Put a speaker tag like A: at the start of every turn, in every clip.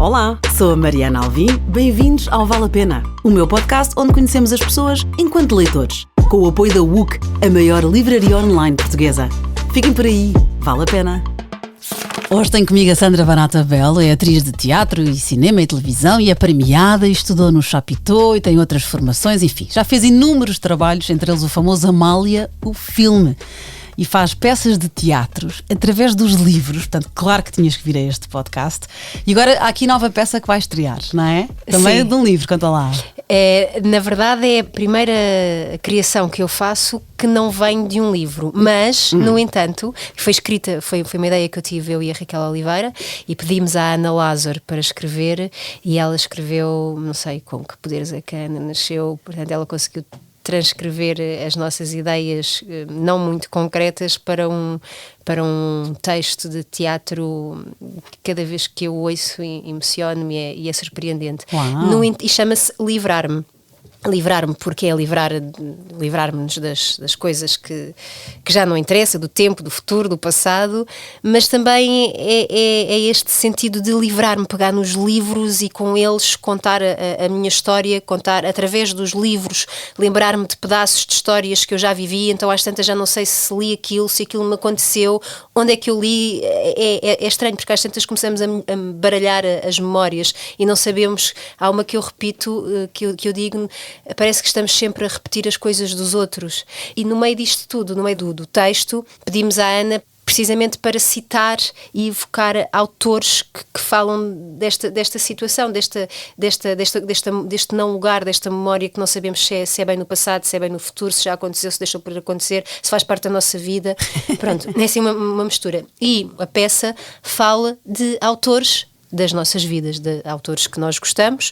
A: Olá, sou a Mariana Alvim, bem-vindos ao Vale a Pena, o meu podcast onde conhecemos as pessoas enquanto leitores, com o apoio da WUC, a maior livraria online portuguesa. Fiquem por aí, vale a pena. Hoje tenho comigo a Sandra Barata Belo, é atriz de teatro e cinema e televisão e é premiada e estudou no Chapitão e tem outras formações, enfim, já fez inúmeros trabalhos, entre eles o famoso Amália, o filme. E faz peças de teatros através dos livros, portanto, claro que tinhas que vir a este podcast. E agora há aqui nova peça que vai estrear, não é? Também é de um livro, conta lá.
B: Na verdade é a primeira criação que eu faço que não vem de um livro, mas, no entanto, foi escrita, foi uma ideia que eu tive, eu e a Raquel Oliveira, e pedimos à Ana Lázaro para escrever, e ela escreveu, não sei com que poderes é que a Ana nasceu, portanto ela conseguiu transcrever as nossas ideias não muito concretas para um texto de teatro que cada vez que eu ouço emociono-me e é surpreendente. E chama-se Livrar-me. Livrar-me porque é livrar-me-nos das coisas que já não interessa, do tempo, do futuro, do passado, mas também é este sentido de livrar-me, pegar nos livros e com eles contar a minha história, contar através dos livros, lembrar-me de pedaços de histórias que eu já vivi, então às tantas já não sei se li aquilo, se aquilo me aconteceu, onde é que eu li, é estranho porque às tantas começamos a baralhar as memórias e não sabemos, há uma que eu repito, que eu digo, parece que estamos sempre a repetir as coisas dos outros. E no meio disto tudo, no meio do texto, pedimos à Ana precisamente para citar e evocar autores que falam desta situação, deste não lugar, desta memória que não sabemos se é bem no passado, se é bem no futuro, se já aconteceu, se deixou por acontecer, se faz parte da nossa vida. Pronto, é assim uma mistura. E a peça fala de autores das nossas vidas, de autores que nós gostamos,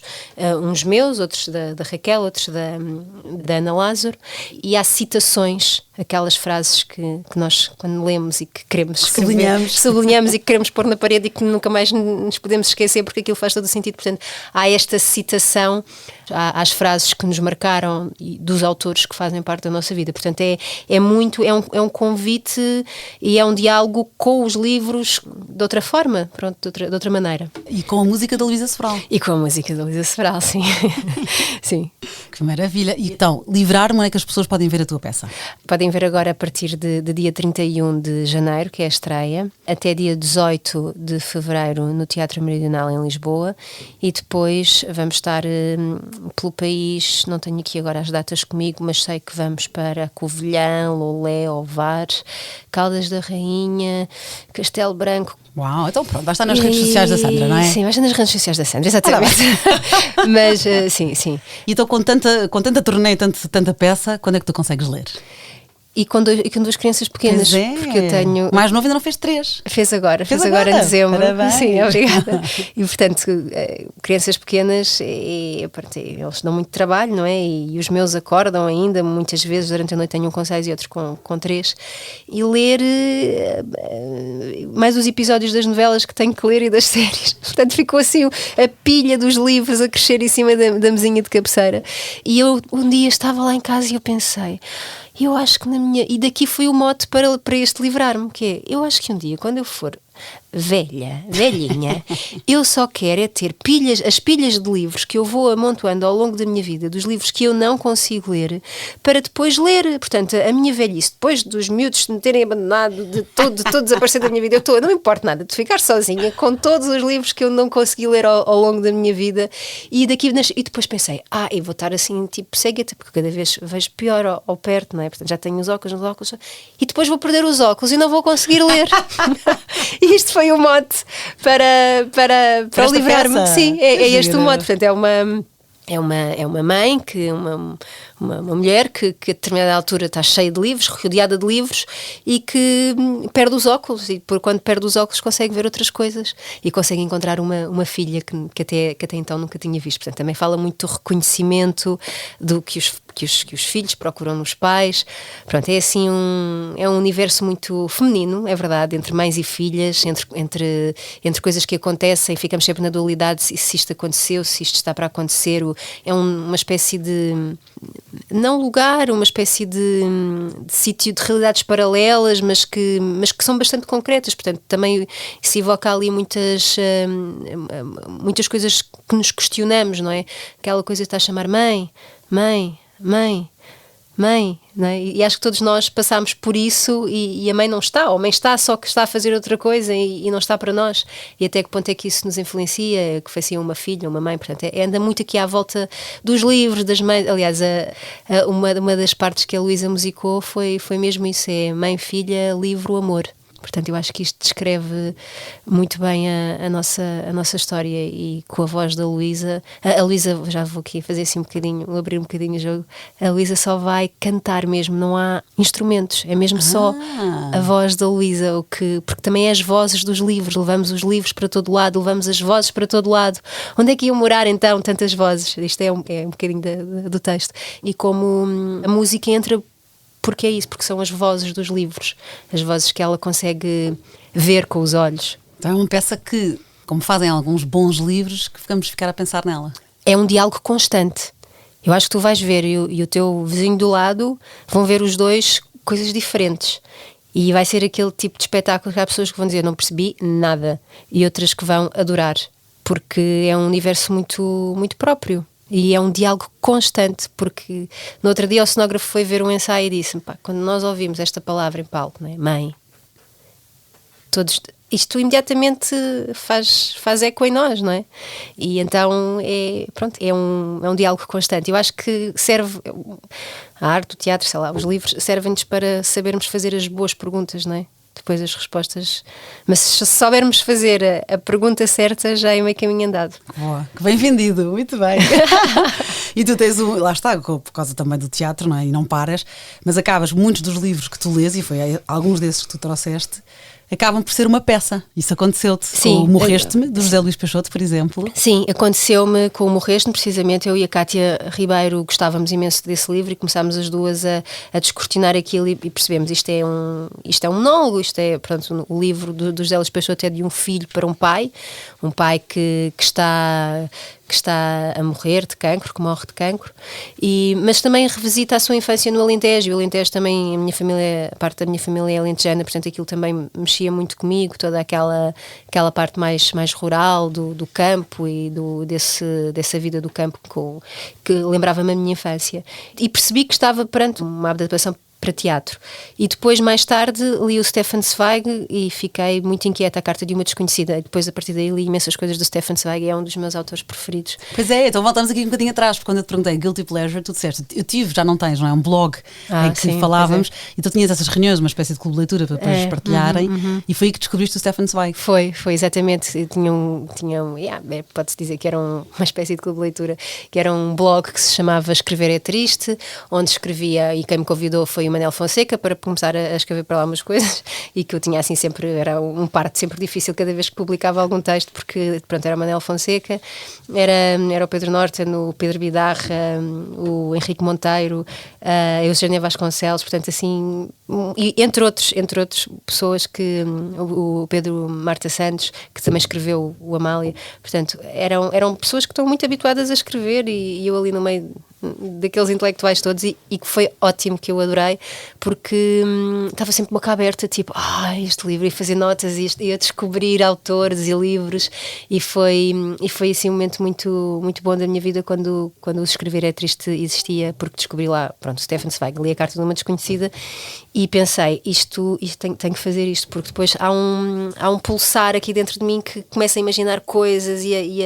B: uns meus, outros da Raquel, outros da Ana Lázaro, e há citações, aquelas frases que nós, quando lemos e que queremos escrever, sublinhamos e que queremos pôr na parede e que nunca mais nos podemos esquecer porque aquilo faz todo o sentido. Portanto, há esta citação às frases que nos marcaram e dos autores que fazem parte da nossa vida. Portanto, é um convite e é um diálogo com os livros de outra forma, pronto, de outra maneira.
A: E com a música da Luísa Sobral.
B: E com a música da Luísa Sobral, sim. Sim.
A: Que maravilha. E então, Livrar-me, onde é que as pessoas podem ver a tua peça?
B: Podem ver agora a partir de dia 31 de janeiro, que é a estreia, até dia 18 de fevereiro no Teatro Meridional em Lisboa, e depois vamos estar pelo país, não tenho aqui agora as datas comigo, mas sei que vamos para Covilhã, Lolé, Ovar, Caldas da Rainha, Castelo Branco.
A: Uau, então pronto, vai estar nas redes sociais da Sandra, não é?
B: Sim, vai estar nas redes sociais da Sandra, exatamente. Mas sim.
A: E então com tanta turnê e tanta peça, quando é que tu consegues ler?
B: E com duas crianças pequenas, porque eu tenho...
A: O mais novo ainda não fez 3.
B: Fez agora em dezembro.
A: Parabéns.
B: Sim, obrigada. E portanto, crianças pequenas, eles dão muito trabalho, não é? E os meus acordam ainda, muitas vezes durante a noite tenho um com 6 e outros com 3. E ler mais os episódios das novelas que tenho que ler e das séries. Portanto, ficou assim a pilha dos livros a crescer em cima da mesinha de cabeceira. E eu um dia estava lá em casa e eu pensei... Eu acho que e daqui foi o mote para este livrar-me, que é, eu acho que um dia, quando eu for velhinha, eu só quero é ter as pilhas de livros que eu vou amontoando ao longo da minha vida, dos livros que eu não consigo ler, para depois ler. Portanto, a minha velhice, depois dos miúdos me terem abandonado, de todo desaparecer da minha vida, não me importa nada de ficar sozinha com todos os livros que eu não consegui ler ao longo da minha vida. E depois pensei, eu vou estar assim, tipo cega, porque cada vez vejo pior ao perto, não é? Portanto, já tenho os óculos, e depois vou perder os óculos e não vou conseguir ler. E isto foi o mote para livrar-me. Sim, é este o mote. Portanto, é uma mãe, uma mulher que a determinada altura está cheia de livros, rodeada de livros, e que perde os óculos, e quando perde os óculos consegue ver outras coisas e consegue encontrar uma filha que até então nunca tinha visto. Portanto, também fala muito do reconhecimento do que os filhos procuram nos pais. Pronto, é assim é um universo muito feminino, é verdade, entre mães e filhas, entre coisas que acontecem, ficamos sempre na dualidade se isto aconteceu, se isto está para acontecer. É uma espécie de não lugar, uma espécie de sítio de realidades paralelas, mas que são bastante concretas. Portanto, também se evoca ali muitas coisas que nos questionamos, não é? Aquela coisa de estar a chamar mãe, não é? E acho que todos nós passámos por isso e a mãe não está, ou a mãe está, só que está a fazer outra coisa e não está para nós. E até que ponto é que isso nos influencia, que foi assim uma filha, uma mãe, portanto, anda muito aqui à volta dos livros, das mães. Aliás, uma das partes que a Luísa musicou foi mesmo isso, é mãe, filha, livro, amor. Portanto, eu acho que isto descreve muito bem a nossa história, e com a voz da Luísa. A Luísa, já vou aqui fazer assim abrir um bocadinho o jogo. A Luísa só vai cantar mesmo, não há instrumentos, é mesmo só a voz da Luísa, porque também é as vozes dos livros, levamos os livros para todo lado, levamos as vozes para todo lado. Onde é que iam morar então tantas vozes? Isto é um bocadinho do texto. E como a música entra. Porque é isso, porque são as vozes dos livros, as vozes que ela consegue ver com os olhos.
A: Então é uma peça que, como fazem alguns bons livros, que ficamos a ficar a pensar nela.
B: É um diálogo constante. Eu acho que tu vais ver e o teu vizinho do lado vão ver os dois coisas diferentes. E vai ser aquele tipo de espetáculo que há pessoas que vão dizer não percebi nada, e outras que vão adorar, porque é um universo muito, muito próprio. E é um diálogo constante, porque no outro dia o cenógrafo foi ver um ensaio e disse-me, quando nós ouvimos esta palavra em palco, não é? Mãe, isto imediatamente faz eco em nós, não é? E então é um diálogo constante. Eu acho que serve, a arte, o teatro, sei lá, os livros servem-nos para sabermos fazer as boas perguntas, não é? Depois as respostas, mas se soubermos fazer a pergunta certa, já é meio caminho andado.
A: Boa, que bem vendido, muito bem. E tu tens lá está, por causa também do teatro, não é? E não paras, mas acabas, muitos dos livros que tu lês, e foi alguns desses que tu trouxeste, acabam por ser uma peça. Isso aconteceu-te.
B: Sim,
A: com o Morreste-me, do José Luís Peixoto, por exemplo.
B: Sim, aconteceu-me com o Morreste-me, precisamente. Eu e a Cátia Ribeiro gostávamos imenso desse livro e começámos as duas a descortinar aquilo e percebemos, isto é um monólogo, isto é, pronto, o livro do José Luís Peixoto é de um filho para um pai que está a morrer de cancro, que morre de cancro, mas também revisita a sua infância no Alentejo. O Alentejo também, a parte da minha família é alentejana, portanto aquilo também mexia muito comigo, toda aquela parte mais rural do campo e dessa vida do campo que lembrava-me a minha infância. E percebi que estava perante uma adaptação para teatro. E depois, mais tarde, li o Stefan Zweig e fiquei muito inquieta, A Carta de uma Desconhecida. E depois, a partir daí, li imensas coisas do Stefan Zweig, é um dos meus autores preferidos.
A: Pois é, então voltamos aqui um bocadinho atrás, porque quando eu te perguntei Guilty Pleasure, tu disseste, eu tive, já não tens, não é? Um blog em que
B: sim,
A: falávamos, e tu tinhas essas reuniões, uma espécie de clube de leitura para depois partilharem, e foi aí que descobriste o Stefan Zweig.
B: Foi exatamente. Eu pode-se dizer que era uma espécie de clube de leitura, que era um blog que se chamava Escrever é Triste, onde escrevia, e quem me convidou foi o Manel Fonseca para começar a escrever para lá umas coisas, e que eu tinha assim sempre, era um parto sempre difícil cada vez que publicava algum texto, porque pronto, era o Manel Fonseca, era o Pedro Norton, o Pedro Bidarra, o Henrique Monteiro, a Eugénia Vasconcelos, portanto assim, e entre outros pessoas que o Pedro Marta Santos, que também escreveu o Amália, portanto eram pessoas que estão muito habituadas a escrever, e eu ali no meio daqueles intelectuais todos, e que foi ótimo, que eu adorei, porque estava sempre boca aberta, tipo, este livro, e fazer notas e a descobrir autores e livros, e foi assim um momento muito, muito bom da minha vida quando o Escrever é Triste existia, porque descobri lá, pronto, Stefan Zweig, li A Carta de uma Desconhecida e pensei, isto tenho que fazer isto, porque depois há um pulsar aqui dentro de mim que começa a imaginar coisas e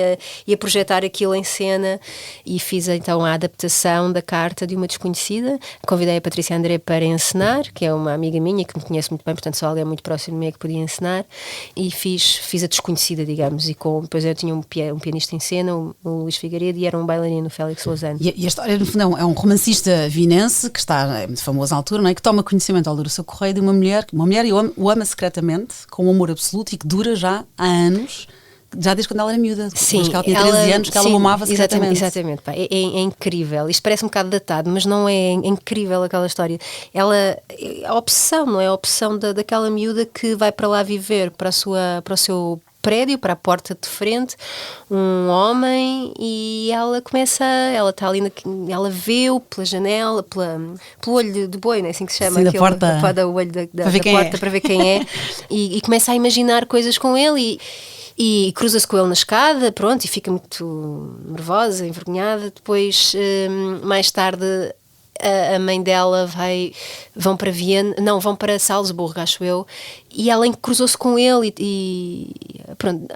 B: a projetar aquilo em cena, e fiz então a adaptação da Carta de uma Desconhecida. Convidei a Patrícia André para encenar, que é uma amiga minha que me conhece muito bem, portanto só alguém muito próximo de mim é que podia encenar, e fiz a Desconhecida, digamos, e depois eu tinha um pianista em cena, o Luís Figueiredo, e era um bailarino, o Félix Lozano.
A: E a história, no fundo, é um romancista vinense que é muito famoso na altura, não é? Que toma conhecimento ao ler o seu correio de uma mulher e o ama secretamente, com um amor absoluto, e que dura já há anos, já desde quando ela era miúda.
B: Sim,
A: desde que ela tinha 13 anos, que ela o amava secretamente.
B: Exatamente. É incrível. Isto parece um bocado datado, mas não é. É incrível aquela história. A opção, não é? A opção daquela miúda que vai para lá viver, para o seu prédio, para a porta de frente, um homem, e ela está ali, ela vê-o pela janela, pelo olho de boi, não é assim que se chama?
C: Sim, da porta.
B: O olho da porta para ver quem é. E começa a imaginar coisas com ele e cruza-se com ele na escada, pronto, e fica muito nervosa, envergonhada. Depois, mais tarde, a mãe dela vão para Viena, não, vão para Salzburgo, acho eu, e ela cruzou-se com ele e pronto,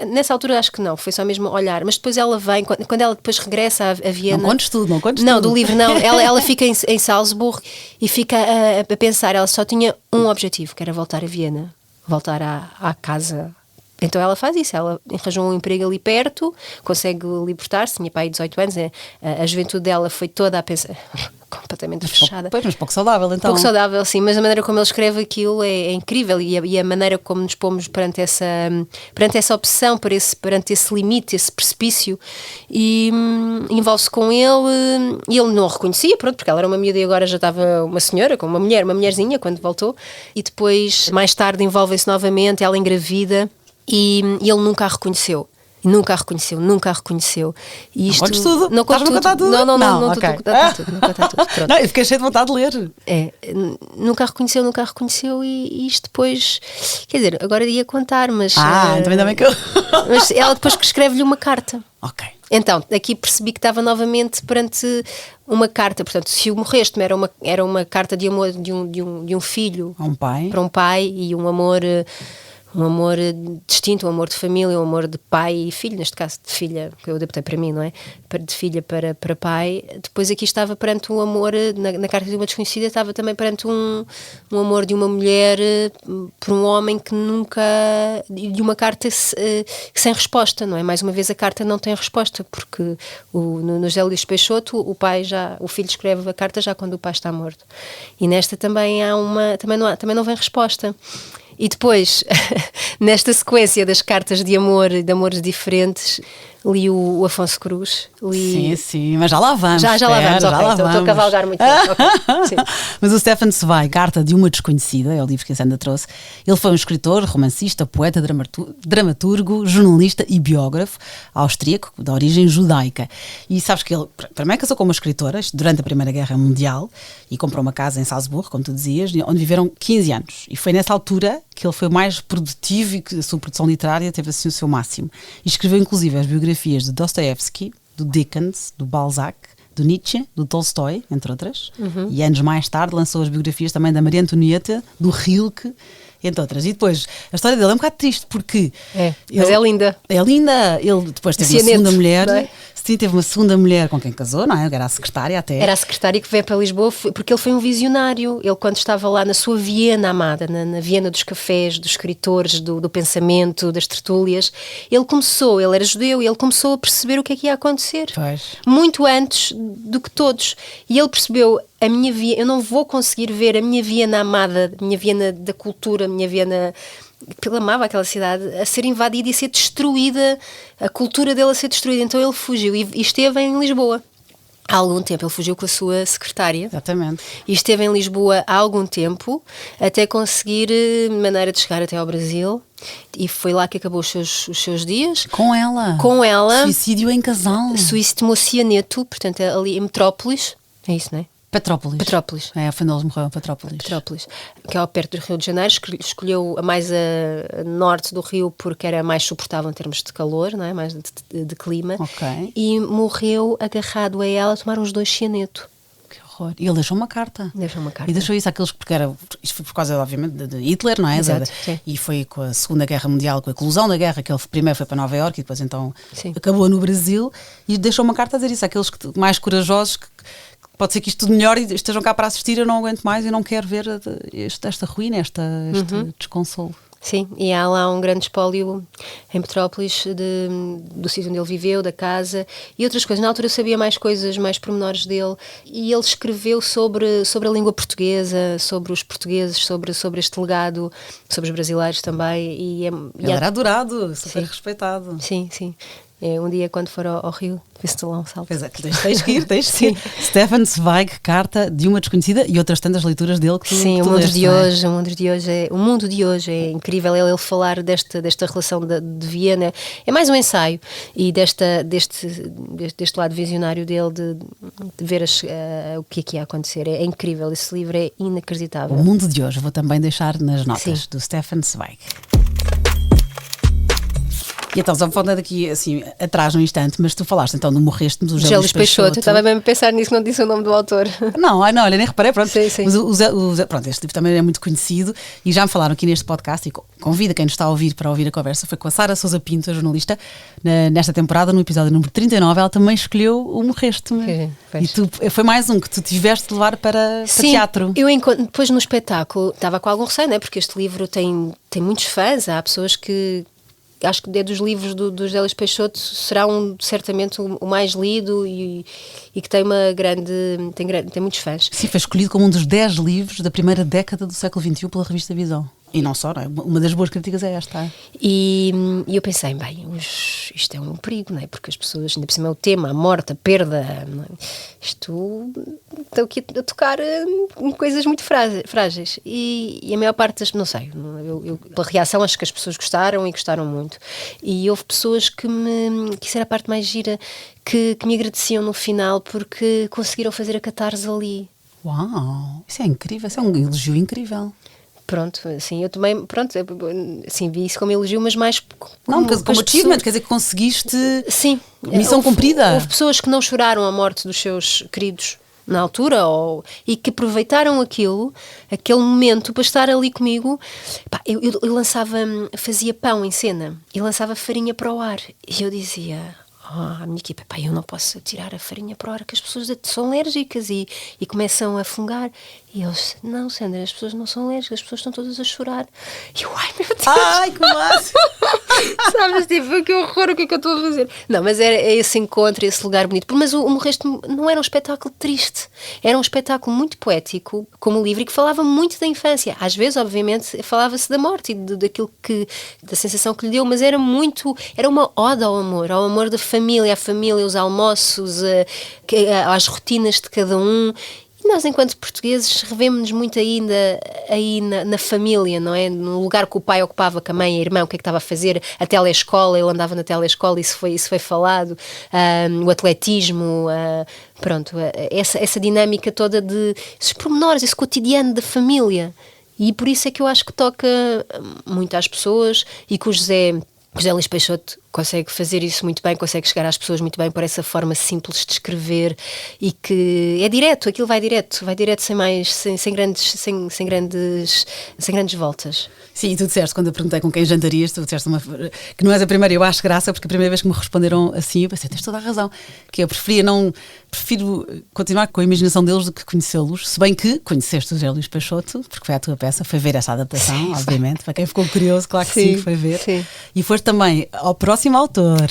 B: nessa altura acho que não, foi só mesmo olhar, mas depois ela vem, quando ela depois regressa a Viena...
C: Não contes tudo.
B: Não, do livro não, ela fica em Salzburgo e fica a pensar, ela só tinha um objetivo, que era voltar a Viena, voltar à casa. Então ela faz isso, ela arranjou um emprego ali perto, consegue libertar-se, tinha pai 18 anos, a juventude dela foi toda a pensar, completamente fechada.
C: Pois, mas pouco saudável então.
B: Pouco saudável, sim, mas a maneira como ele escreve aquilo é incrível e a maneira como nos pomos perante essa opção, perante esse limite, esse precipício, e envolve-se com ele, e ele não a reconhecia, pronto, porque ela era uma miúda e agora já estava uma senhora, com uma mulherzinha quando voltou, e depois mais tarde envolvem-se novamente, ela engravida. E ele nunca a reconheceu. Nunca a reconheceu. E isto,
C: não contes tudo.
B: Não contes tudo. Não,
C: Não,
B: okay. Não contar tudo. Pronto.
C: Não, eu fiquei cheio de vontade de ler.
B: Nunca a reconheceu e isto depois... Quer dizer, agora ia contar, mas...
C: Também dá bem que eu...
B: Mas ela depois escreve-lhe uma carta.
C: Ok.
B: Então, aqui percebi que estava novamente perante uma carta. Portanto, se o morreste era uma carta de amor de um filho... Para um pai e um amor distinto, um amor de família, um amor de pai e filho, neste caso de filha, que eu adaptei para mim, não é? De filha para pai. Depois aqui estava perante um amor, na carta de uma desconhecida, estava também perante um amor de uma mulher por um homem que nunca... de uma carta sem resposta, não é? Mais uma vez a carta não tem resposta, porque no José Luís Peixoto o filho escreve a carta já quando o pai está morto. E nesta também também não vem resposta. E depois, nesta sequência das cartas de amor e de amores diferentes, li o Afonso Cruz.
C: Sim, mas já lá vamos.
B: Já lá vamos, ok. Então estou a cavalgar muito bem. Okay,
C: mas o Stefan Zweig, Carta de uma Desconhecida, é o livro que a Sandra trouxe. Ele foi um escritor, romancista, poeta, dramaturgo, jornalista e biógrafo austríaco, de origem judaica. E sabes que ele, primeiro casou com uma escritora, durante a Primeira Guerra Mundial, e comprou uma casa em Salzburgo, como tu dizias, onde viveram 15 anos. E foi nessa altura que ele foi mais produtivo e que a sua produção literária teve assim o seu máximo. E escreveu inclusive as biografias de Dostoevsky, do Dickens, do Balzac, do Nietzsche, do Tolstói, entre outras. E anos mais tarde lançou as biografias também da Maria Antonieta, do Rilke, entre outras. E depois, a história dele é um bocado triste, porque...
B: mas é linda.
C: É linda. Ele depois teve uma segunda mulher... Não é? Sim, teve uma segunda mulher com quem casou, não é? Era a secretária até.
B: Era a secretária que veio para Lisboa, porque ele foi um visionário. Ele, quando estava lá na sua Viena amada, na Viena dos cafés, dos escritores, do pensamento, das tertúlias, ele era judeu, e ele começou a perceber o que é que ia acontecer.
C: Pois.
B: Muito antes do que todos. E ele percebeu, eu não vou conseguir ver a minha Viena amada, a minha Viena da cultura, a minha Viena... Ele amava aquela cidade, a ser invadida e a ser destruída, a cultura dele a ser destruída. Então ele fugiu e esteve em Lisboa há algum tempo. Ele fugiu com a sua secretária.
C: Exatamente.
B: E esteve em Lisboa há algum tempo, até conseguir maneira de chegar até ao Brasil. E foi lá que acabou os seus dias.
C: Com ela. Suicídio em casal.
B: Suicídio tomou cianeto, portanto ali em Metrópolis. É isso, não é?
C: Petrópolis. Foi onde eles morreram, Petrópolis,
B: que é ao perto do Rio de Janeiro. Escolheu a mais a norte do Rio porque era mais suportável em termos de calor, não é? Mais de clima.
C: Ok.
B: E morreu agarrado a ela a tomar uns 2 cianeto.
C: Que horror. E ele deixou uma carta. E deixou isso àqueles, porque isto foi por causa, obviamente, de Hitler, não é?
B: Exato,
C: e foi com a Segunda Guerra Mundial, com a eclosão da guerra, que ele primeiro foi para Nova Iorque e depois então acabou no Brasil, e deixou uma carta a dizer isso àqueles mais corajosos que pode ser que isto tudo melhore e estejam cá para assistir, eu não aguento mais e não quero ver esta ruína, este desconsolo.
B: Sim, e há lá um grande espólio em Petrópolis do sítio onde ele viveu, da casa e outras coisas. Na altura eu sabia mais coisas, mais pormenores dele, e ele escreveu sobre a língua portuguesa, sobre os portugueses, sobre este legado, sobre os brasileiros também.
C: Ele era adorado, super respeitado.
B: Sim. Um dia quando for ao Rio, vê-se lá um salto.
C: Pois é, tens que ir. Stefan Zweig, Carta de uma Desconhecida, e outras tantas leituras dele que tu
B: Sim,
C: que tu
B: o mundo
C: leste,
B: de
C: não é?
B: hoje, o mundo de hoje é incrível. Ele falar desta relação de Viena é mais um ensaio, e deste lado visionário dele de ver o que aqui ia acontecer. É incrível, esse livro é inacreditável.
C: O mundo de hoje, vou também deixar nas notas,
B: Sim.
C: do Stefan Zweig. E então, só falando aqui assim, atrás um instante, mas tu falaste então do Morreste-me, do José Luís Peixoto.
B: Eu estava bem a pensar nisso, não disse o nome do autor.
C: Não, olha, nem reparei, pronto.
B: Sim.
C: Mas pronto, este livro também é muito conhecido e já me falaram aqui neste podcast, e convido quem nos está a ouvir para ouvir a conversa, foi com a Sara Sousa Pinto, a jornalista, nesta temporada, no episódio número 39, ela também escolheu o Morreste-me. E foi mais um que tu tiveste de levar para teatro.
B: Eu depois no espetáculo estava com algum receio, não é? Porque este livro tem muitos fãs, há pessoas que acho que dos livros do José Luís Peixoto será certamente o mais lido e que tem tem muitos fãs.
C: Sim, foi escolhido como um dos 10 livros da primeira década do século XXI pela revista Visão. E não só, não é? Uma das boas críticas é esta.
B: E eu pensei, isto é um perigo, não é? Porque as pessoas, ainda por cima é o tema, a morte, a perda, não é? Isto estou aqui a tocar em coisas muito frágeis. E a maior parte das, não sei, pela reação acho que as pessoas gostaram e gostaram muito. E houve pessoas que isso era a parte mais gira, que me agradeciam no final porque conseguiram fazer a catarse ali.
C: Uau, isso é incrível, isso é um elogio incrível.
B: Pronto, assim, eu também, assim, vi isso como elogio, mas mais
C: como achievement, quer dizer que conseguiste.
B: Sim,
C: missão cumprida.
B: Houve pessoas que não choraram a morte dos seus queridos na altura e que aproveitaram aquele momento para estar ali comigo. Pá, eu fazia pão em cena e lançava farinha para o ar e eu dizia à minha equipa, eu não posso tirar a farinha para o ar que as pessoas são alérgicas e começam a fungar. E eles, não, Sandra, as pessoas não são alérgicas, as pessoas estão todas a chorar. E eu, ai meu Deus!
C: Ai, que massa!
B: Sabes, tipo, que horror, o que é que eu estou a fazer? Não, mas é esse encontro, esse lugar bonito. Mas o Morreste não era um espetáculo triste, era um espetáculo muito poético, como o livro, e que falava muito da infância. Às vezes, obviamente, falava-se da morte e daquilo da sensação que lhe deu, mas era uma ode ao amor da família, à família, os almoços, às rotinas de cada um. E nós, enquanto portugueses, revemos-nos muito ainda aí na família, não é? No lugar que o pai ocupava com a mãe e a irmã, o que é que estava a fazer, a telescola, eu andava na telescola, isso foi falado, o atletismo, pronto, essa dinâmica toda esses pormenores, esse cotidiano da família. E por isso é que eu acho que toca muito às pessoas e que o José Luís Peixoto consegue fazer isso muito bem, consegue chegar às pessoas muito bem por essa forma simples de escrever e que é direto, aquilo vai direto sem grandes voltas.
C: Sim, e tu disseste, quando eu perguntei com quem jantarias, tu disseste que não és a primeira, eu acho graça, porque a primeira vez que me responderam assim, eu pensei, tens toda a razão, que eu prefiro continuar com a imaginação deles do que conhecê-los, se bem que conheceste o José Luís Peixoto, porque foi a tua peça, foi ver essa adaptação, sim, obviamente, para quem ficou curioso, claro que sim, foi ver.
B: Sim.
C: E foste também ao próximo autor.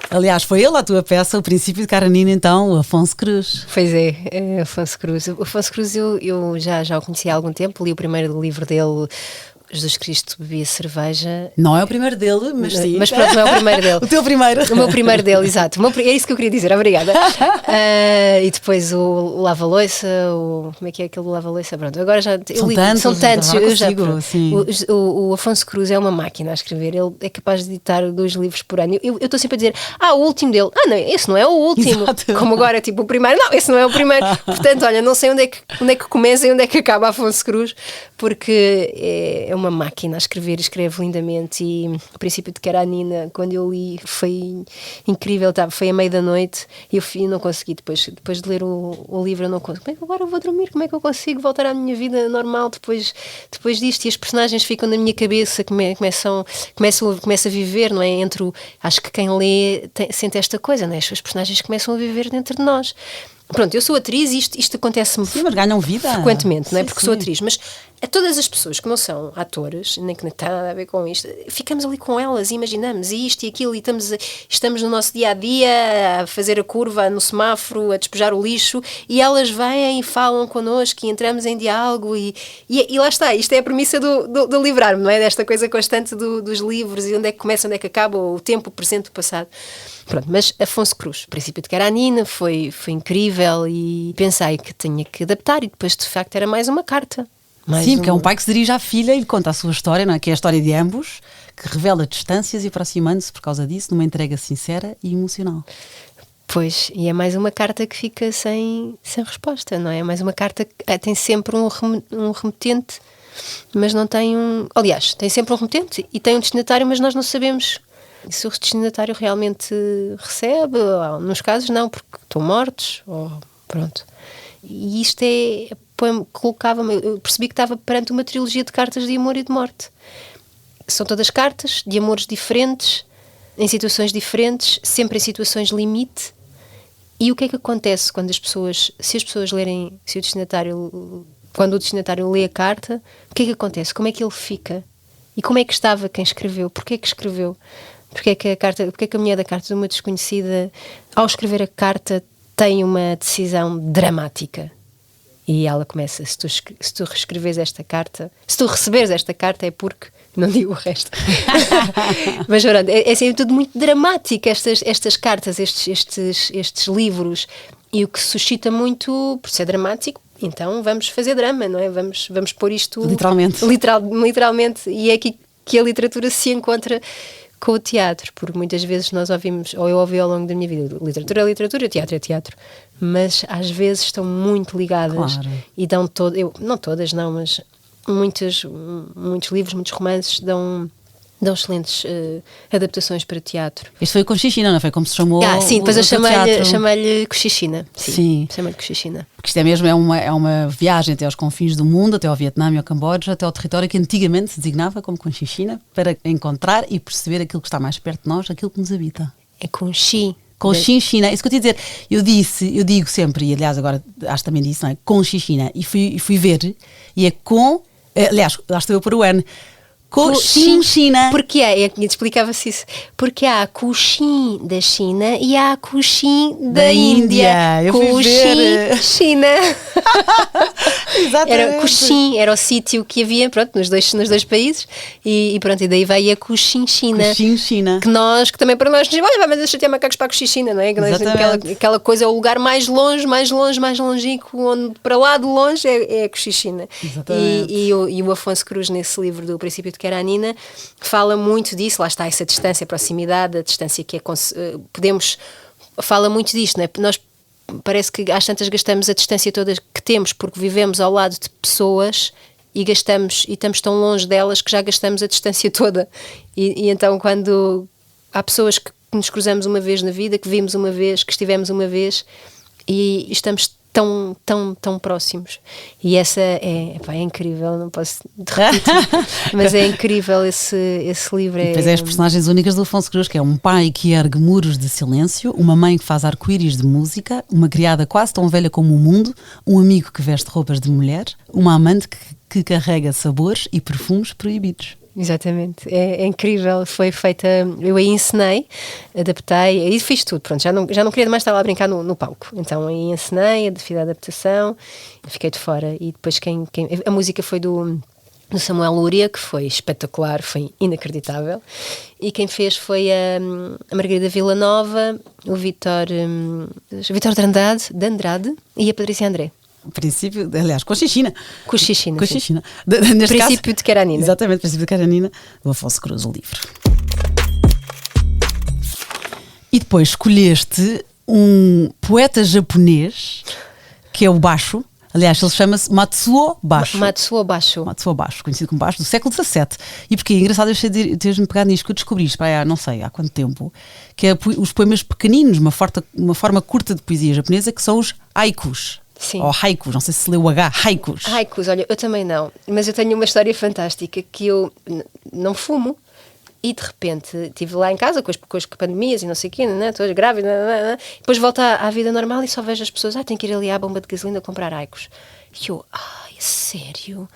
C: Aliás, foi ele a tua peça, O Princípio de Karenina, então, o Afonso Cruz.
B: Pois é Afonso Cruz. O Afonso Cruz eu já o conheci há algum tempo, li o primeiro livro dele, Jesus Cristo Bebia Cerveja.
C: Não é o primeiro dele, mas sim.
B: Mas pronto, não é o primeiro dele.
C: O teu primeiro.
B: O meu primeiro dele, exato. É isso que eu queria dizer, obrigada. E depois o Lava-Loiça, como é que é aquele Lava-Loiça? Pronto, agora já...
C: São tantos,
B: o Afonso Cruz é uma máquina a escrever, ele é capaz de editar 2 livros por ano. Eu estou sempre a dizer, o último dele, não, esse não é o último. Exato. Como agora, tipo, o primeiro, não, esse não é o primeiro. Portanto, olha, não sei onde é que começa e onde é que acaba Afonso Cruz, porque é uma máquina a escrever, escreve lindamente. E O Princípio de Karenina, quando eu li, foi incrível, foi à meia da noite e eu não consegui, depois de ler o livro, eu não consigo. Como é que agora eu vou dormir? Como é que eu consigo voltar à minha vida normal depois disto? E as personagens ficam na minha cabeça, começam a viver, não é? Acho que quem lê sente esta coisa, não é? As personagens começam a viver dentro de nós. Pronto, eu sou atriz e isto acontece-me
C: Sim, mas ganham vida.
B: frequentemente, não é?
C: Sim,
B: Porque
C: sim.
B: sou atriz, mas a todas as pessoas que não são atores, nem que não tem nada a ver com isto, ficamos ali com elas e imaginamos isto e aquilo e estamos no nosso dia-a-dia a fazer a curva no semáforo, a despejar o lixo e elas vêm e falam connosco e entramos em diálogo e lá está, isto é a premissa do livrar-me, não é? Desta coisa constante dos livros e onde é que começa, onde é que acaba, o tempo, o presente, o passado. Pronto, mas Afonso Cruz, o Princípio de Karenina, foi incrível e pensei que tinha que adaptar e depois de facto era mais uma carta.
C: Sim, porque é um pai que se dirige à filha e lhe conta a sua história, não é? Que é a história de ambos, que revela distâncias e aproximando-se por causa disso numa entrega sincera e emocional.
B: Pois, e é mais uma carta que fica sem resposta, não é? É mais uma carta que tem sempre um remetente, mas não tem um... Aliás, tem sempre um remetente e tem um destinatário, mas nós não sabemos se o destinatário realmente recebe, ou, nos casos não, porque estão mortos, ou pronto. E isto colocava-me, eu percebi que estava perante uma trilogia de cartas de amor e de morte. São todas cartas de amores diferentes, em situações diferentes, sempre em situações limite. E o que é que acontece quando se as pessoas lerem, quando o destinatário lê a carta, o que é que acontece? Como é que ele fica? E como é que estava quem escreveu? Porquê que escreveu? Porquê que a mulher da carta de uma desconhecida, ao escrever a carta, tem uma decisão dramática? E ela começa, se tu reescreveres esta carta, se tu receberes esta carta é porque, não digo o resto. Mas pronto, é assim tudo muito dramático, estas cartas, estes livros, e o que suscita muito, por ser dramático, então vamos fazer drama, não é? Vamos pôr isto...
C: Literalmente.
B: Literalmente, e é aqui que a literatura se encontra com o teatro, porque muitas vezes nós ouvimos, ou eu ouvi ao longo da minha vida, literatura é literatura, teatro é teatro, mas às vezes estão muito ligadas.
C: Claro.
B: E dão não todas, não, mas muitos livros, muitos romances dão excelentes adaptações para teatro.
C: Isto foi o Conchichina, não foi como se chamou?
B: Sim, depois eu chamei-lhe Cochichina.
C: Sim.
B: Chamei-lhe Cochichina.
C: Porque isto é mesmo, é uma viagem até aos confins do mundo, até ao Vietnã e ao Camboja, até ao território que antigamente se designava como Conchichina, para encontrar e perceber aquilo que está mais perto de nós, aquilo que nos habita.
B: É Conchi.
C: Conchichina, isso que eu te ia dizer, eu digo sempre, e aliás agora acho que também disse, não é? Conchichina, e fui ver, e é com, aliás, lá estou eu por o N, Cochinchina.
B: Porque explicava-se isso. Porque há Cochin da China e há Cochin da Índia.
C: Eu fui ver.
B: China.
C: Exatamente.
B: Era Cochin, era o sítio que havia, pronto, nos dois países. E pronto, e daí veio a Cochinchina.
C: Cochinchina.
B: Que também para nós, olha, vai chatear macacos para a Cochinchina, não é? Aquela coisa, é o lugar mais longínquo, onde para lá de longe é a Cochinchina.
C: Exatamente.
B: E o Afonso Cruz, nesse livro do Princípio de Karenina, fala muito disso, lá está essa distância, a proximidade, a distância que fala muito disto, não é? Nós parece que às tantas gastamos a distância toda que temos porque vivemos ao lado de pessoas e estamos tão longe delas que já gastamos a distância toda e então quando há pessoas que nos cruzamos uma vez na vida, que vimos uma vez, que estivemos uma vez e estamos tão próximos. E essa é incrível, não posso repetir, mas é incrível esse livro.
C: Pois é, as personagens únicas do Afonso Cruz, que é um pai que ergue muros de silêncio, uma mãe que faz arco-íris de música, uma criada quase tão velha como o mundo, um amigo que veste roupas de mulher, uma amante que carrega sabores e perfumes proibidos.
B: Exatamente, é incrível, foi feita, eu aí encenei, adaptei, aí fiz tudo, pronto, já não queria mais estar lá a brincar no palco, então aí encenei, fiz a adaptação, fiquei de fora e depois a música foi do Samuel Lúria, que foi espetacular, foi inacreditável, e quem fez foi a Margarida Villanova, o Vítor de Andrade e a Patrícia André.
C: Princípio, aliás, Conchichina.
B: Conchichina.
C: Neste
B: Princípio de Karenina.
C: Exatamente, Princípio de Karenina, do Afonso Cruz, o livro. E depois escolheste um poeta japonês, que é o Basho. Aliás, ele chama-se Matsuo Basho.
B: Matsuo Basho,
C: conhecido como Basho, do século XVII. E porque é engraçado eu teres-me pegado nisto, que eu descobri isto não sei há quanto tempo, que é os poemas pequeninos, uma forma curta de poesia japonesa, que são os haikus.
B: Sim.
C: Ou haikus, não sei se lê o H, haikus.
B: Haikus, olha, eu também não, mas eu tenho uma história fantástica que eu não fumo E de repente estive lá em casa com as pandemias e não sei o quê, todas grávidas, depois volto à vida normal e só vejo as pessoas, tenho que ir ali à bomba de gasolina comprar Aicos. E eu, é sério?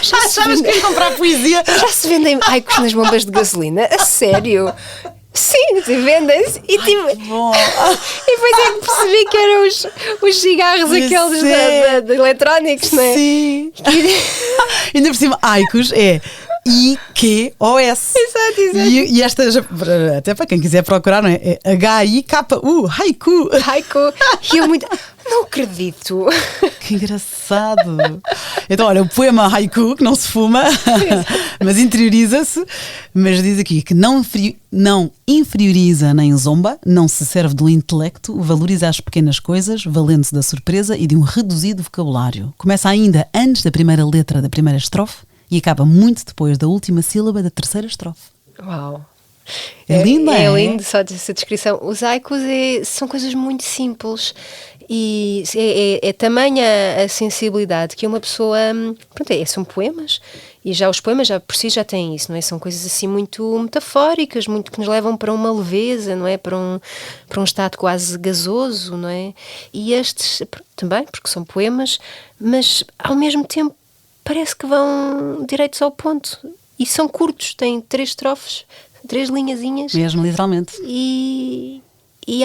C: Já sabes que ia comprar poesia.
B: Já se vendem Aicos nas bombas de gasolina? A sério? Sim, vendem-se. E depois é que percebi que eram os cigarros aqueles de eletrónicos, não é?
C: Sim. Ainda por cima, Aicos é I-Q-O-S.
B: Exato.
C: E esta, até para quem quiser procurar, não é? É H-I-K-U, haiku.
B: E eu muito... Não acredito.
C: Que engraçado. Então, olha, o poema haiku, que não se fuma, mas interioriza-se, mas diz aqui que não inferioriza nem zomba, não se serve do intelecto, valoriza as pequenas coisas, valendo-se da surpresa e de um reduzido vocabulário. Começa ainda antes da primeira letra da primeira estrofe e acaba muito depois da última sílaba da terceira estrofe.
B: Uau!
C: É lindo,
B: é lindo só essa descrição. Os haikus são coisas muito simples e é tamanha a sensibilidade que uma pessoa... Pronto, são poemas e já os poemas já por si já têm isso, não é? São coisas assim muito metafóricas, muito que nos levam para uma leveza, não é? Para um estado quase gasoso, não é? E estes também, porque são poemas, mas ao mesmo tempo parece que vão direitos ao ponto e são curtos, têm 3 estrofes, 3 linhazinhas.
C: Mesmo, literalmente.
B: E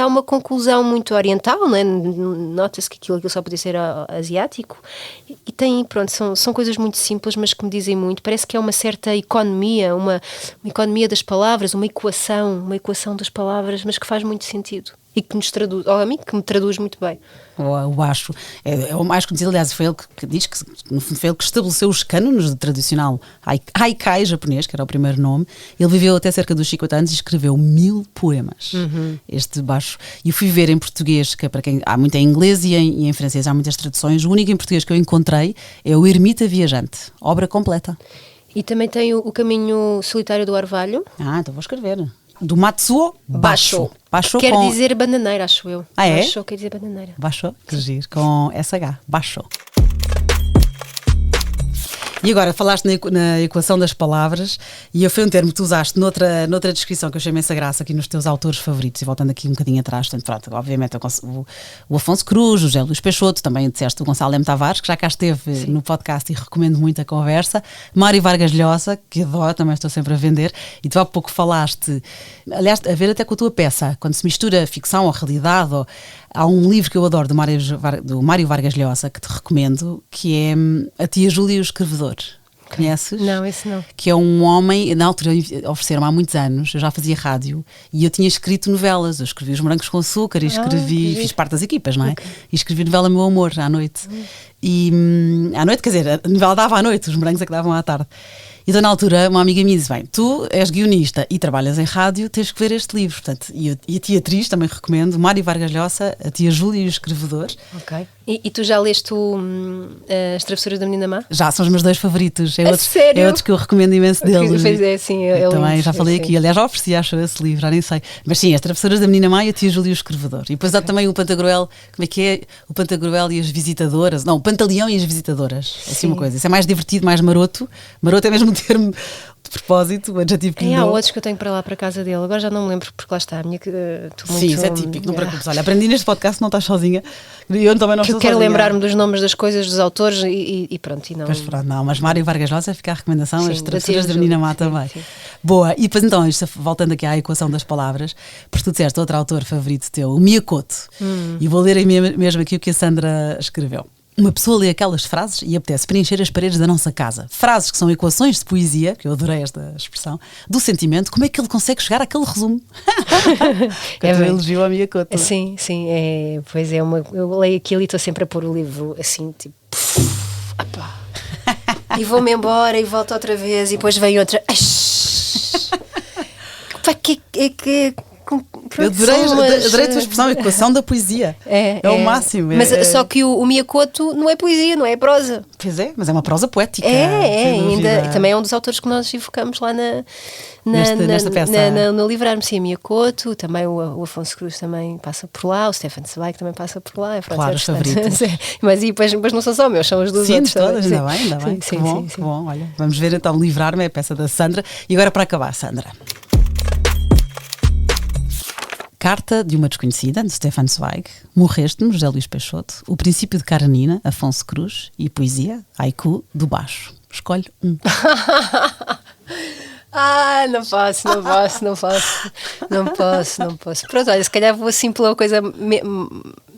B: há uma conclusão muito oriental, não é? Nota-se que aquilo só podia ser asiático. E tem, pronto, são coisas muito simples, mas que me dizem muito. Parece que é uma certa economia, uma economia das palavras, uma equação das palavras, mas que faz muito sentido. E que nos traduz, ou a mim, que me traduz muito bem.
C: Eu acho. É o mais conhecido, aliás, foi ele que diz que no fundo foi ele que estabeleceu os cânones do tradicional haikai japonês, que era o primeiro nome. Ele viveu até cerca dos 50 anos e escreveu 1000 poemas. Este baixo. E fui ver em português, que para quem há muito em inglês e em francês há muitas traduções. O único em português que eu encontrei é o Ermita Viajante, obra completa.
B: E também tem o Caminho Solitário do Orvalho.
C: Então vou escrever. Do Matsuo Basho.
B: Quer dizer bananeira, acho eu.
C: É?
B: Basho quer dizer bananeira.
C: Basho, que giro, com SH. Basho. E agora, falaste na equação das palavras e foi um termo que tu usaste noutra descrição que eu achei imensa graça aqui nos teus autores favoritos, e voltando aqui um bocadinho atrás, portanto, pronto, obviamente o Afonso Cruz, o José Luís Peixoto, também disseste o Gonçalo M. Tavares, que já cá esteve no podcast e recomendo muito a conversa, Mário Vargas Llosa, que adoro, também estou sempre a vender, e tu há pouco falaste, aliás, a ver até com a tua peça, quando se mistura ficção ou realidade, há um livro que eu adoro do Mário Vargas Llosa, que te recomendo, que é A Tia Júlia e o Escrevedor. Conheces?
B: Não, esse não.
C: Que é um homem, na altura ofereceram há muitos anos, eu já fazia rádio e eu tinha escrito novelas, eu escrevi Os Morangos com Açúcar e fiz parte das equipas, não é? Okay. E escrevi a novela Meu Amor à noite. E à noite, quer dizer, a novela dava à noite, os morangos é que davam à tarde. Então, na altura, uma amiga minha disse: bem, tu és guionista e trabalhas em rádio, tens que ver este livro. Portanto, e a tia atriz, também recomendo, Mário Vargas Llosa, A Tia Júlia e o Escrevedor.
B: Ok. E tu já leste As Travessuras da Menina Má?
C: Já, são os meus 2 favoritos.
B: Sério?
C: É outros que eu recomendo imenso deles.
B: Pois é, sim.
C: Eu também já falei aqui. Aliás, já ofereci, acho, esse livro, já nem sei. Mas sim, As Travessuras da Menina Má e A Tia Júlia e o Escrevedor. E depois há também o Pantagruel, como é que é? O Pantagruel e as Visitadoras. Não, o Pantaleão e as Visitadoras. Assim uma coisa. Isso é mais divertido, mais maroto. Maroto é mesmo um termo de propósito, o adjetivo que
B: há outros que eu tenho para lá, para a casa dele. Agora já não me lembro, porque lá está a minha...
C: Sim, isso é típico, não preocupes. Olha, aprendi neste podcast, não estás sozinha. Eu também não estou sozinha.
B: Eu quero lembrar-me dos nomes das coisas, dos autores e pronto. E não...
C: Pois pronto, não, mas Mário Vargas Llosa fica a recomendação, As Travessuras da Menina Má também. Sim. Boa, e depois então, voltando aqui à equação das palavras, porque tu disseste outro autor favorito teu, o Miyakoto, e vou ler mesmo aqui o que a Sandra escreveu. Uma pessoa lê aquelas frases e apetece preencher as paredes da nossa casa. Frases que são equações de poesia, que eu adorei esta expressão, do sentimento. Como é que ele consegue chegar àquele resumo? É um elogio à minha cota.
B: Sim, pois é. Eu leio aquilo e estou sempre a pôr o livro assim, tipo... e vou-me embora e volto outra vez e depois vem outra... Que
C: Eu adorei a tua expressão, a equação da poesia. É o máximo.
B: Mas só que o Miyakoto não é poesia, não é prosa.
C: Pois é, mas é uma prosa poética.
B: Ainda também é um dos autores que nós evocamos lá
C: nesta peça.
B: no livrar-me. Sim, Miyakoto, também o Afonso Cruz também passa por lá, o Stefan Zweig também passa por lá.
C: Claro, os favoritos.
B: Mas e depois não são só meus, são os dos outros.
C: Sim, todas, ainda bem.
B: Sim,
C: que bom. Olha, vamos ver então Livrar-me, é a peça da Sandra. E agora para acabar, Sandra. Carta de uma desconhecida, de Stefan Zweig, Morreste-me, José Luís Peixoto, O Princípio de Karenina, Afonso Cruz e Poesia, Haiku, do Baixo. Escolhe um.
B: Não posso. Pronto, olha, se calhar vou assim pela coisa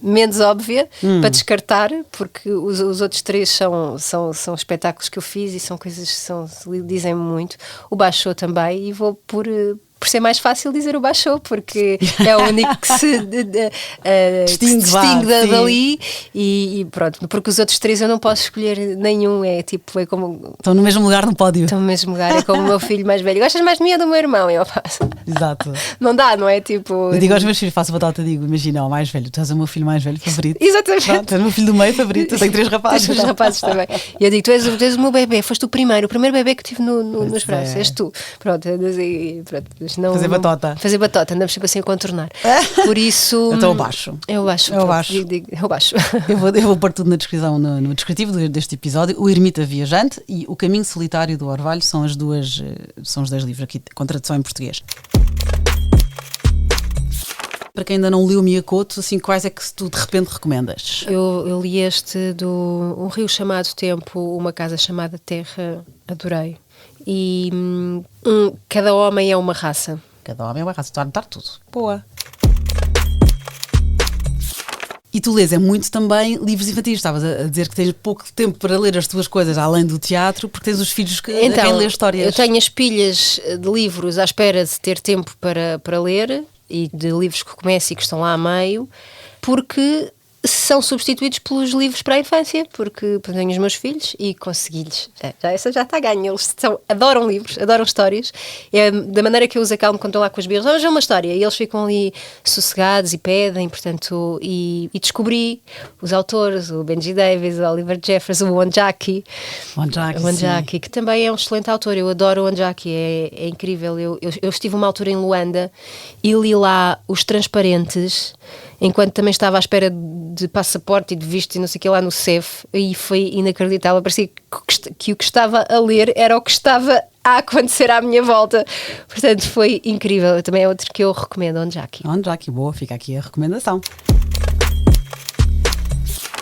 B: menos óbvia para descartar, porque os outros três são espetáculos que eu fiz e são coisas que dizem-me muito. O Baixou também, e vou por ser mais fácil dizer o Baixou, porque é o único que se distingue dali e pronto, porque os outros três eu não posso escolher nenhum, é como...
C: Estão no mesmo lugar no pódio.
B: Estão no mesmo lugar, é como o meu filho mais velho. Gostas mais de mim ou do meu irmão? Eu faço.
C: Exato.
B: Não dá, não é? Tipo...
C: Eu digo aos meus filhos, faço batata, digo, imagina, o mais velho, tu és o meu filho mais velho favorito.
B: Exatamente.
C: Pronto, tu és o meu filho do meio favorito, eu tenho 3 rapazes.
B: Tens 3 rapazes também. E eu digo, tu és o meu bebê, foste o primeiro bebê que tive nos braços, és tu. Pronto, não,
C: fazer batota.
B: Fazer batota, andamos sempre assim a contornar. Por isso.
C: Então eu baixo.
B: Eu baixo. Eu baixo.
C: Eu vou pôr tudo na descrição, no descritivo deste episódio. O Ermita Viajante e O Caminho Solitário do Orvalho são os 2 livros aqui com tradução em português. Para quem ainda não leu Miyakoto, assim, quais é que tu de repente recomendas?
B: Eu li este do Um Rio Chamado Tempo, Uma Casa Chamada Terra, adorei. E cada homem é uma raça.
C: Cada homem é uma raça, estou a anotar tudo. Boa. E tu lês muito também livros infantis. Estavas a dizer que tens pouco tempo para ler as tuas coisas além do teatro, porque tens os filhos a quem lê histórias.
B: Eu tenho as pilhas de livros à espera de ter tempo para ler e de livros que começo e que estão lá a meio, porque são substituídos pelos livros para a infância, porque tenho os meus filhos e consegui-lhes. Essa já está ganha. Eles adoram livros, adoram histórias. É da maneira que eu os acalmo quando estou lá com os birros. Vamos ver uma história. E eles ficam ali sossegados e pedem, portanto, e descobri os autores, o Benji Davis, o Oliver Jeffers, o Onjaki, que também é um excelente autor. Eu adoro o Onjaki, é incrível. Eu estive uma altura em Luanda e li lá Os Transparentes, enquanto também estava à espera de passaporte e de visto e não sei o que lá no CEF, e foi inacreditável. Parecia que o que estava a ler era o que estava a acontecer à minha volta. Portanto, foi incrível. Também é outro que eu recomendo, Onjaki.
C: Boa, fica aqui a recomendação.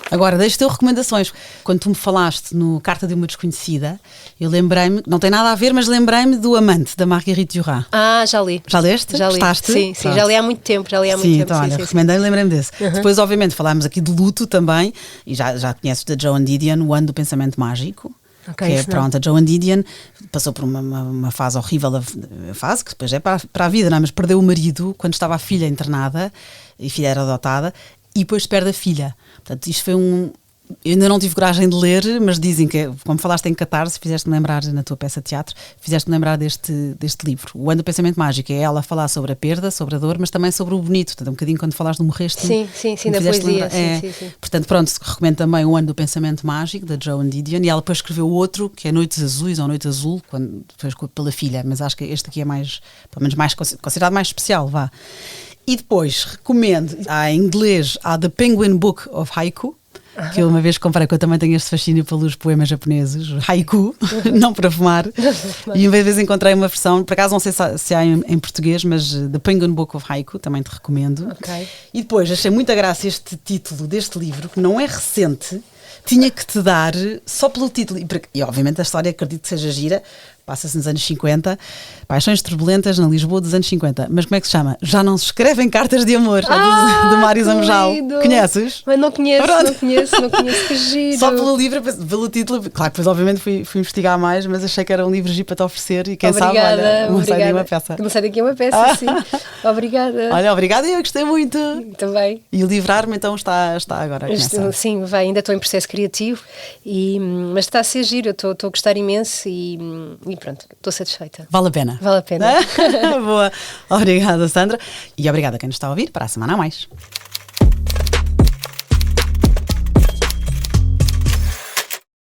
C: Agora, deixa-te recomendações. Quando tu me falaste no Carta de uma Desconhecida, eu lembrei-me, não tem nada a ver, mas lembrei-me do Amante, da Marguerite Duras.
B: Já li.
C: Já leste?
B: Já li.
C: Gostaste?
B: Sim, já li há muito tempo.
C: Então, olha, recomendei-me, lembrei-me desse. Depois, obviamente, falámos aqui de luto também, e já conheces da Joan Didion, O Ano do Pensamento Mágico. Okay, pronto, a Joan Didion passou por uma fase horrível, a fase que depois é para a vida, não é? Mas perdeu o marido quando estava a filha internada, e a filha era adotada, e depois perde a filha. Portanto, isto foi eu ainda não tive coragem de ler, mas dizem que, como falaste em Catarse, fizeste-me lembrar na tua peça de teatro, fizeste-me lembrar deste livro. O Ano do Pensamento Mágico é ela a falar sobre a perda, sobre a dor, mas também sobre o bonito. Portanto, um bocadinho quando falaste do Morreste.
B: Sim, da poesia. Sim.
C: Portanto, pronto, recomendo também O Ano do Pensamento Mágico, da Joan Didion, e ela depois escreveu outro, que é Noites Azuis, ou Noite Azul, quando foi pela filha, mas acho que este aqui é mais, pelo menos mais considerado mais especial, vá. E depois recomendo, em inglês, há The Penguin Book of Haiku, que eu uma vez comprei, que eu também tenho este fascínio pelos poemas japoneses, haiku, não para fumar, e uma vez encontrei uma versão, por acaso não sei se há em português, mas The Penguin Book of Haiku, também te recomendo.
B: Okay.
C: E depois achei muita graça este título deste livro, que não é recente, tinha que te dar, só pelo título, e obviamente a história acredito que seja gira, passa-se nos anos 50, Paixões Turbulentas na Lisboa dos anos 50. Mas como é que se chama? Já não se escrevem cartas de amor, do Mário Zamojal. Conheces?
B: Mas não conheço, que giro.
C: Só pelo livro, pelo título, claro que depois obviamente fui investigar mais, mas achei que era um livro giro para te oferecer e quem sabe, olha, não sai daqui uma peça.
B: Não sai daqui uma peça, sim. Obrigada.
C: Olha, obrigada, eu gostei muito.
B: Também.
C: E o Livrar-me então está agora a começar.
B: Sim, ainda estou em processo criativo, mas está a ser giro, eu estou a gostar imenso e e pronto, estou satisfeita.
C: Vale a pena.
B: Vale a pena.
C: Boa. Obrigada, Sandra. E obrigada a quem nos está a ouvir. Para a semana a mais.